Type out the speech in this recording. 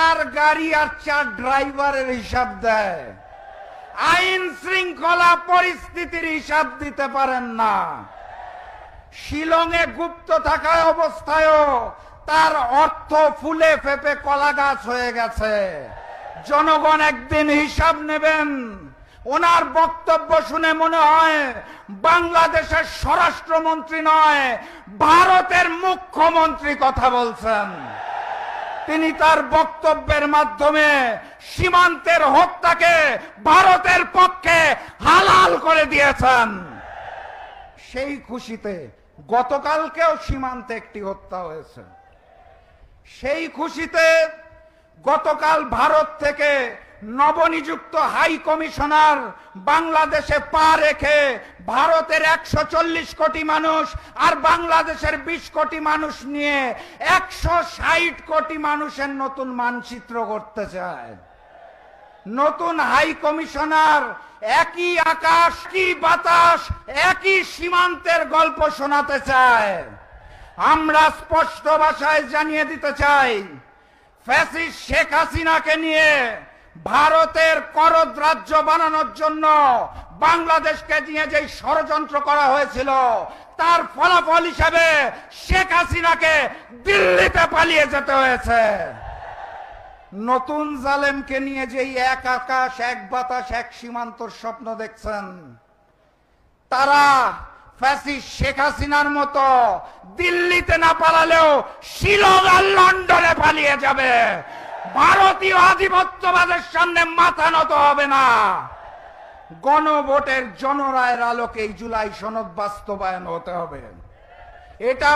আর গাড়ি আর 4 ড্রাইভারের হিসাব দেয়, আইন শৃঙ্খলা পরিস্থিতির হিসাব দিতে পারেন না। শিলংয়ে গুপ্ত থাকা অবস্থায়ও তার অর্থ ফুলে ফেপে কলা গাছ হয়ে গেছে। জনগণ একদিন হিসাব নেবেন। ওনার বক্তব্য শুনে মনে হয় বাংলাদেশের স্বরাষ্ট্রমন্ত্রী নয়, ভারতের মুখ্যমন্ত্রী কথা বলছেন। তিনি তার বক্তব্যের মাধ্যমে সীমান্তের হত্যাকে ভারতের পক্ষে হালাল করে দিয়েছেন। সেই খুশিতে গতকালকেও সীমান্তে একটি হত্যা হয়েছে। সেই খুশিতে গতকাল ভারত থেকে নবনিযুক্ত হাই কমিশনার বাংলাদেশে পা রেখে ভারতের 140 কোটি মানুষ আর বাংলাদেশের 20 কোটি মানুষ নিয়ে 160 কোটি মানুষের নতুন মানচিত্র করতে চায়। নতুন হাই কমিশনার একই আকাশ, কি বাতাস, একই সীমান্তের গল্প শোনাতে চায়। আমরা স্পষ্ট ভাষায় জানিয়ে দিতে চাই, ফ্যাসিস্ট শেখ হাসিনাকে নিয়ে ভারতের করদ রাজ্য বানানোর জন্য বাংলাদেশকে নিয়ে যে ষড়যন্ত্র করা হয়েছিল, তার ফলাফল হিসেবে শেখ হাসিনাকে দিল্লিতে পালিয়ে যেতে হয়েছে। নতুন জালেমকে নিয়ে যেই এক আকাশ, এক বাতাস, এক সীমান্তর স্বপ্ন দেখছেন, তারা ফ্যাসিস্ট শেখ হাসিনার মতো দিল্লিতে না পালালেও শিলং আর লন্ডনে পালিয়ে যাবে। ভারতীয় আধিপত্যবাদের সামনে মাথা নত হবে না। গণভোটের জনরায়ের আলোকে এই জুলাই সনদ বাস্তবায়ন হতে হবে। এটা